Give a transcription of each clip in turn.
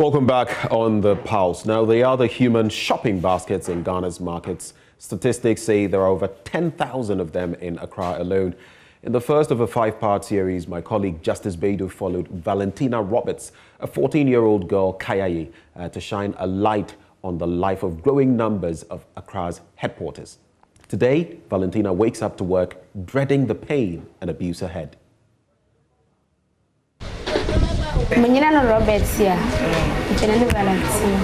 Welcome back on The Pulse. Now, they are the human shopping baskets in Ghana's markets. Statistics say there are over 10,000 of them in Accra alone. In the first of a 5-part series, my colleague Justice Beidou followed Valentina Roberts, a 14-year-old girl, Kayayei, to shine a light on the life of growing numbers of Accra's headquarters. Today, Valentina wakes up to work dreading the pain and abuse ahead. Menina Roberts here. Valentina.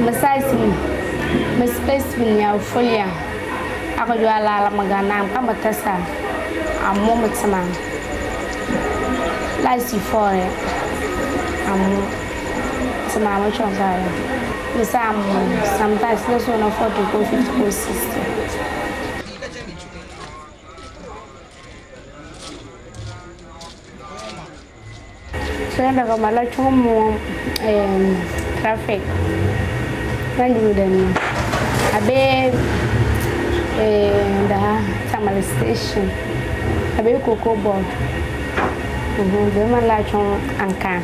Besides me, my space with me folia. I could do a la magana, I'm a tessa. I'm moments man. Lies you for it. I'm some amateur guy. Sometimes no one afford to go 50 or 60. So I got my lunch home traffic. When you then I be the Tamale station. I be cocoa board. Then my lunch home and can.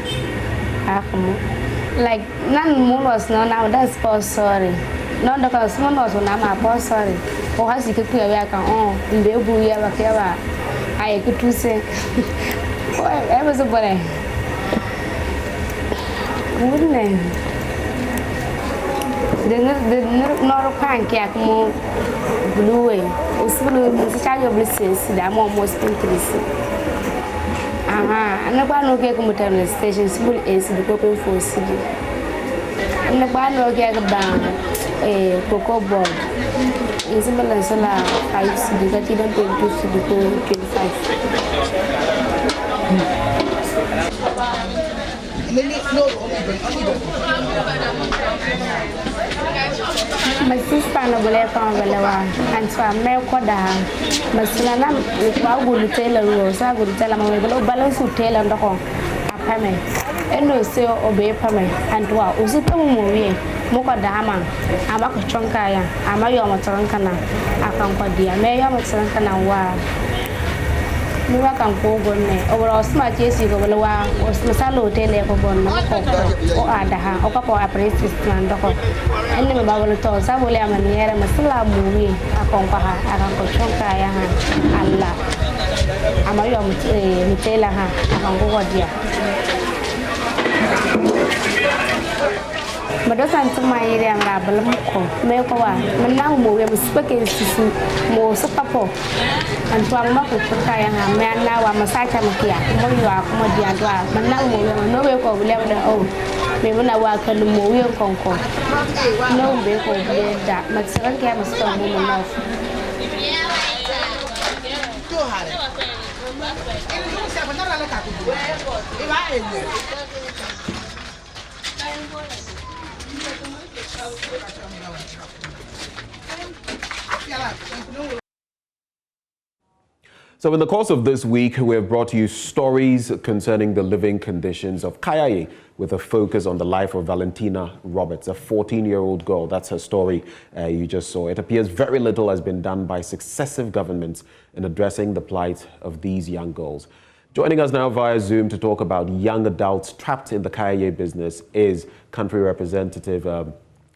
Like none more was no now that's for sorry. Not because someone was on my sorry. Or has you could clear back on in the Buya. I could to say, I was a boy. Wouldn't the not pancake more blue way. Also, child of blessings that I'm almost increasing. And the one who get a station school is the open for city. And the one who get a cocoa board is similar to 5 city that you don't pay 2 city 25. My sister and a from Velawa, and so I'm now called her. My son, I would tell a rose, I would tell them a balance to tell and the home. A payment. And no say obey payment. And what was it? Moka Dama, I'm a chonkaya, I'm a yama trankana, I can't quite dear, may I trankana wa. Mura kan ko gonne overall smart yes you go lawa was masalo tele ko bonno ko ada ha o ko appreciate plan doko enne me babalo to sa bole amaniere masala muwi akon ko ha akan ko chonka ya ha alla amayo mitela ha akan ko godia Madosan to my area and Rabalco, Mekoa, Manamo, we have spoken to more Sapapo, and to a market for Kaya, man now a Masaka Makia, Moya, Modia, Manamo, no way of 11 old. Maybe I walk on the Moya Concord. No vehicle that, but seven cameras from enough. So in the course of this week, we have brought you stories concerning the living conditions of Kayayei, with a focus on the life of Valentina Roberts, a 14-year-old girl. That's her story you just saw. It appears very little has been done by successive governments in addressing the plight of these young girls. Joining us now via Zoom to talk about young adults trapped in the Kayayei business is country representative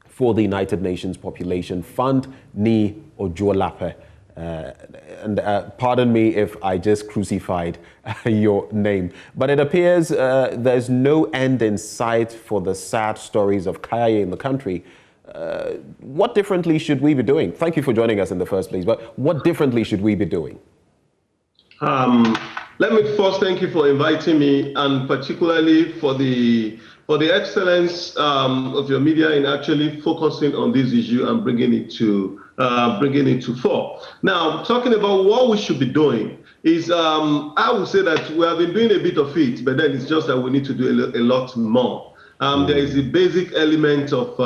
for the United Nations Population Fund, Ni Ojuolape. And pardon me if I just crucified your name, but it appears there's no end in sight for the sad stories of Kayayei in the country. What differently should we be doing? Thank you for joining us in the first place, but what differently should we be doing? Let me first thank you for inviting me, and particularly for the excellence of your media in actually focusing on this issue and bringing it to fore. Now, talking about what we should be doing is, I would say that we have been doing a bit of it, but then it's just that we need to do a lot more. There is a basic element of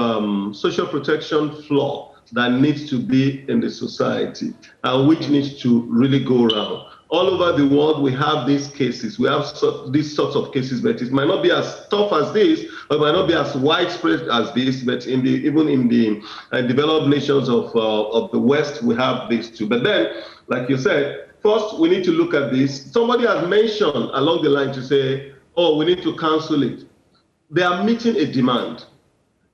social protection flaw that needs to be in the society, and which needs to really go around. All over the world, we have these cases. We have these sorts of cases, but it might not be as tough as this, or it might not be as widespread as this. But even in the developed nations of the West, we have this too. But then, like you said, first we need to look at this. Somebody has mentioned along the line to say, oh, we need to cancel it. They are meeting a demand.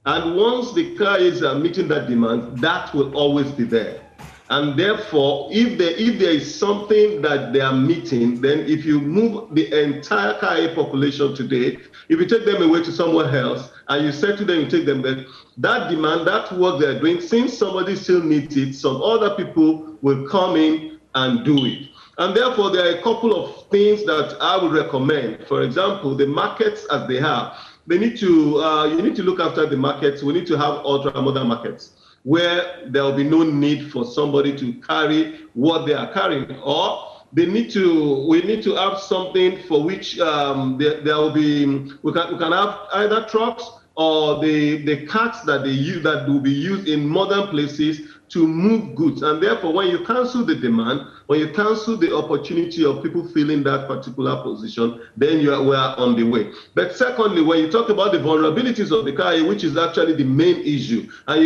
And once the Kayayes are meeting that demand, that will always be there. And therefore, if there is something that they are meeting, then if you move the entire Kayayei population today, if you take them away to somewhere else, and you say to them, you take them back, that demand, that work they're doing, since somebody still needs it, some other people will come in and do it. And therefore, there are a couple of things that I would recommend. For example, the markets as they have, they need to, you need to look after the markets. We need to have ultra-modern markets where there will be no need for somebody to carry what they are carrying, or we need to have something for which there will be, we can have either trucks or the carts that they use, that will be used in modern places to move goods. And therefore, when you cancel the demand, when you cancel the opportunity of people filling that particular position, then we are on the way. But secondly, when you talk about the vulnerabilities of the Kayayei, which is actually the main issue, and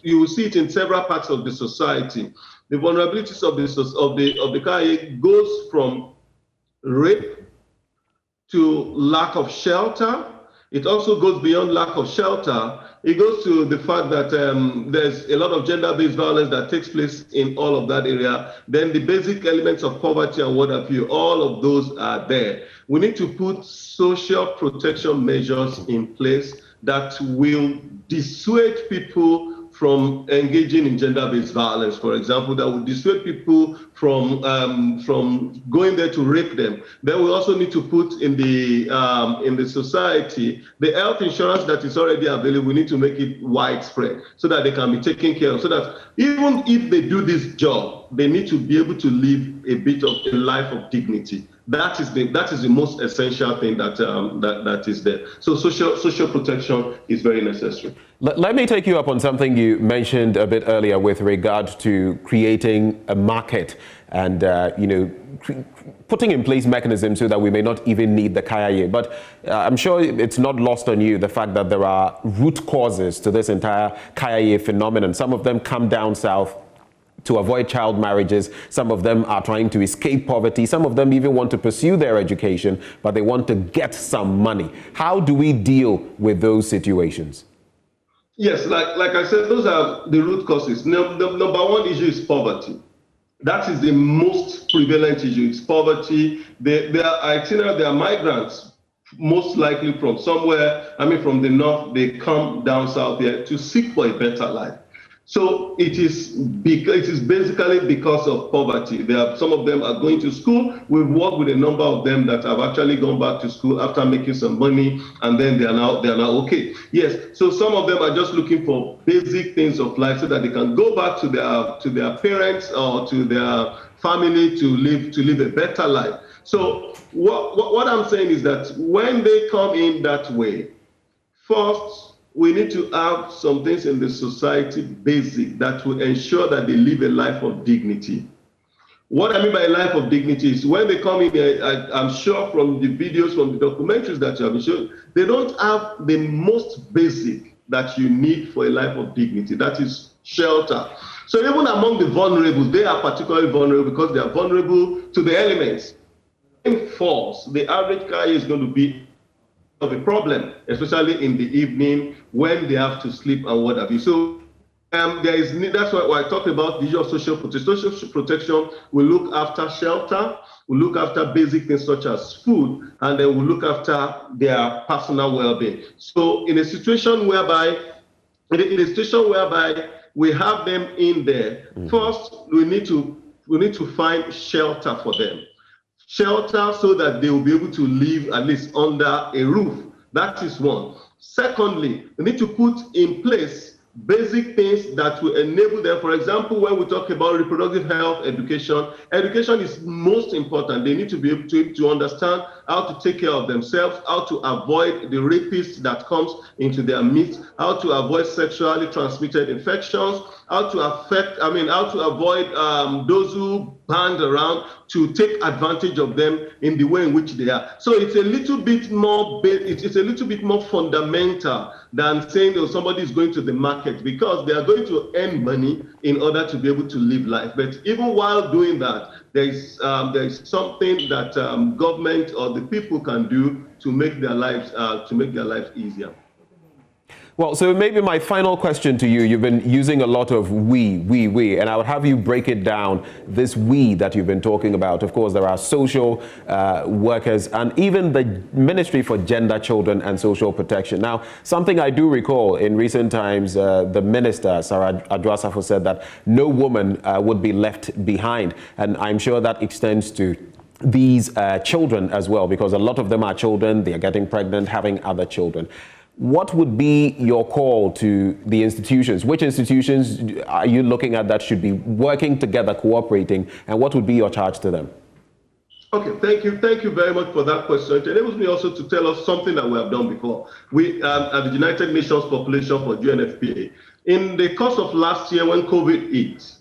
you will see it in several parts of the society, the vulnerabilities of the Kayayei goes from rape to lack of shelter. It also goes beyond lack of shelter. It goes to the fact that there's a lot of gender-based violence that takes place in all of that area. Then the basic elements of poverty and what have you, all of those are there. We need to put social protection measures in place that will dissuade people from engaging in gender-based violence, for example, that would dissuade people from going there to rape them. Then we also need to put in the society the health insurance that is already available. We need to make it widespread so that they can be taken care of. So that even if they do this job, they need to be able to live a bit of a life of dignity. That is the most essential thing that is there. So social protection is very necessary. Let me take you up on something you mentioned a bit earlier with regard to creating a market and putting in place mechanisms so that we may not even need the Kayayei. But I'm sure it's not lost on you the fact that there are root causes to this entire Kayayei phenomenon. Some of them come down south to avoid child marriages. Some of them are trying to escape poverty. Some of them even want to pursue their education, but they want to get some money. How do we deal with those situations? Yes, like I said, those are the root causes. The number one issue is poverty. That is the most prevalent issue. It's poverty. They are migrants, most likely from somewhere, from the north. They come down south here to seek for a better life. So it is basically because of poverty. Some of them are going to school. We've worked with a number of them that have actually gone back to school after making some money, and then they are now okay. Yes. So some of them are just looking for basic things of life so that they can go back to their parents or to their family to live a better life. So what I'm saying is that when they come in that way, first, we need to have some things in the society basic that will ensure that they live a life of dignity. What I mean by a life of dignity is when they come in here, I'm sure from the videos, from the documentaries that you have been shown, they don't have the most basic that you need for a life of dignity. That is shelter. So even among the vulnerable, they are particularly vulnerable because they are vulnerable to the elements. In force, the average Kayayei is going to be of a problem, especially in the evening when they have to sleep and what have you. So that's why I talk about the issue of social protection. Social protection will look after shelter, will look after basic things such as food, and then will look after their personal well-being. So in a situation whereby we have them in there, first we need to find shelter for them. Shelter so that they will be able to live at least under a roof. That is one. Secondly, we need to put in place basic things that will enable them. For example, when we talk about reproductive health education is most important. They need to be able to understand how to take care of themselves, how to avoid the rapist that comes into their midst, how to avoid sexually transmitted infections, how to avoid those who band around to take advantage of them in the way in which they are. So it's a little bit more, it's a little bit more fundamental than saying that somebody is going to the market, because they are going to earn money in order to be able to live life. But even while doing that, there is something that government or the people can do to make their lives easier. Well, so maybe my final question to you, you've been using a lot of we, and I would have you break it down, this we that you've been talking about. Of course, there are social workers and even the Ministry for Gender, Children and Social Protection. Now, something I do recall in recent times, the minister, Sarah Adwasafo, said that no woman would be left behind. And I'm sure that extends to these children as well, because a lot of them are children, they are getting pregnant, having other children. What would be your call to the institutions? Which institutions are you looking at that should be working together, cooperating, and what would be your charge to them? Okay, thank you very much for that question. It enables me also to tell us something that we have done before. We at the United Nations Population for UNFPA, in the course of last year when COVID hit,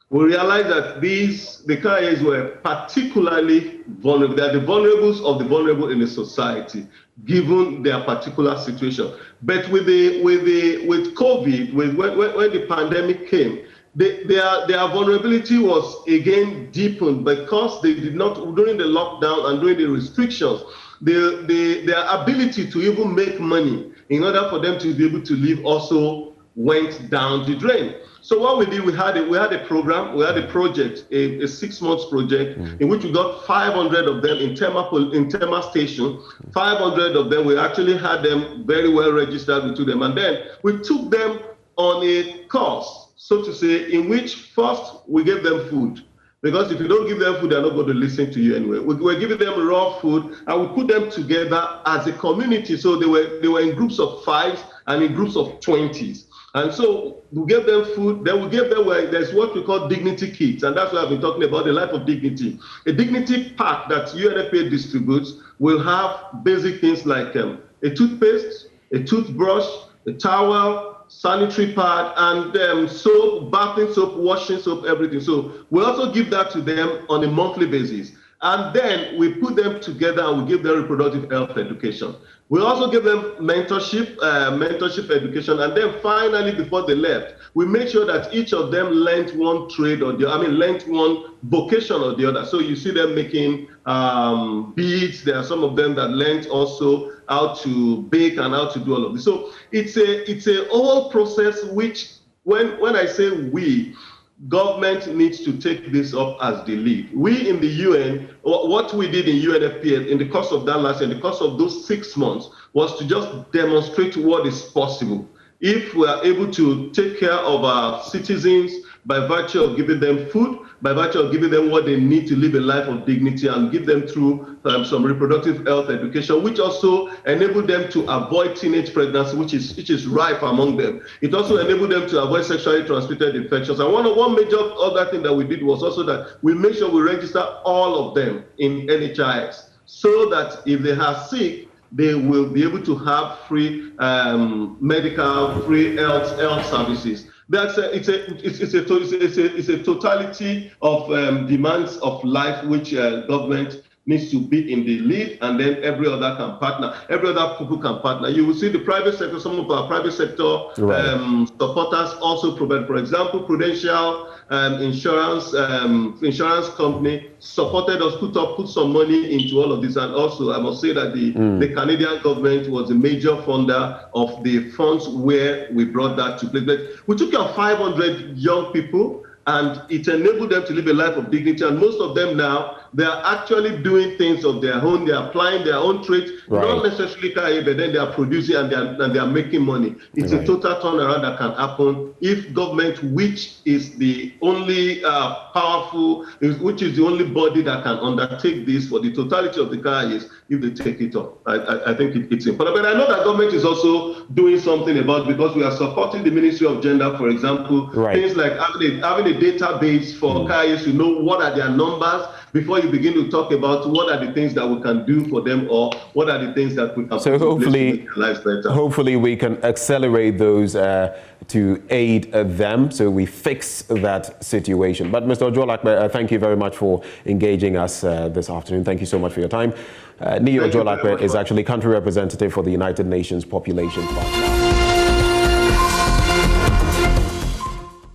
we realized that the Kayayeis were particularly vulnerable. They are the vulnerables of the vulnerable in the society, given their particular situation. But with COVID, when the pandemic came, their vulnerability was again deepened, because they did not, during the lockdown and during the restrictions, their ability to even make money in order for them to be able to live also went down the drain. So what we did, we had a program, we had a project, a 6-month project, in which we got 500 of them in Tema Station. 500 of them, we actually had them very well registered into them. And then we took them on a course, so to say, in which first we gave them food. Because if you don't give them food, they're not going to listen to you anyway. We're giving them raw food, and we put them together as a community. So they were in groups of 5s and in groups of 20s. And so we gave them food, then we gave them, there's what we call dignity kits, and that's what I've been talking about, the life of dignity. A dignity pack that UNFPA distributes will have basic things like a toothpaste, a toothbrush, a towel, sanitary pad, and soap, bathing soap, washing soap, everything. So we also give that to them on a monthly basis. And then we put them together and we give them reproductive health education. We also give them mentorship education. And then finally, before they left, we made sure that each of them learned one trade or learned one vocation or the other. So you see them making beads. There are some of them that learned also how to bake and how to do all of this. So it's a whole process which, when I say we, government needs to take this up as the lead. We in the UN, what we did in UNFPA in the course of that last year, in the course of those 6 months, was to just demonstrate what is possible. If we are able to take care of our citizens by virtue of giving them food, by virtue of giving them what they need to live a life of dignity, and give them through some reproductive health education, which also enable them to avoid teenage pregnancy, which is rife among them. It also enabled them to avoid sexually transmitted infections. And one major other thing that we did was also that we made sure we register all of them in NHIS, so that if they are sick, they will be able to have free medical, free health services. It's a totality of demands of life, which government needs to be in the lead, and then every other can partner. Every other people can partner. You will see the private sector, some of our private sector supporters also provide. For example, Prudential insurance company supported us, put some money into all of this. And also, I must say that the Canadian government was a major funder of the funds where we brought that to place. But we took care of 500 young people, and it enabled them to live a life of dignity. And most of them now, they are actually doing things of their own. They are applying their own trades, not necessarily Kayayei, but then they are producing and they are making money. It's a total turnaround that can happen if government, which is the only which is the only body that can undertake this for the totality of the Kayayeis, if they take it up. I think it's important. But I know that government is also doing something about it, because we are supporting the Ministry of Gender, for example, things like having a a database for Kayayei to know what are their numbers before you begin to talk about what are the things that we can do for them or what are the things that we can so put in place to hopefully make their lives better. Hopefully we can accelerate those to aid them so we fix that situation. But Mr. Ojolakbe, thank you very much for engaging us this afternoon. Thank you so much for your time. Niyi Ojolakbe is actually country representative for the United Nations Population Fund.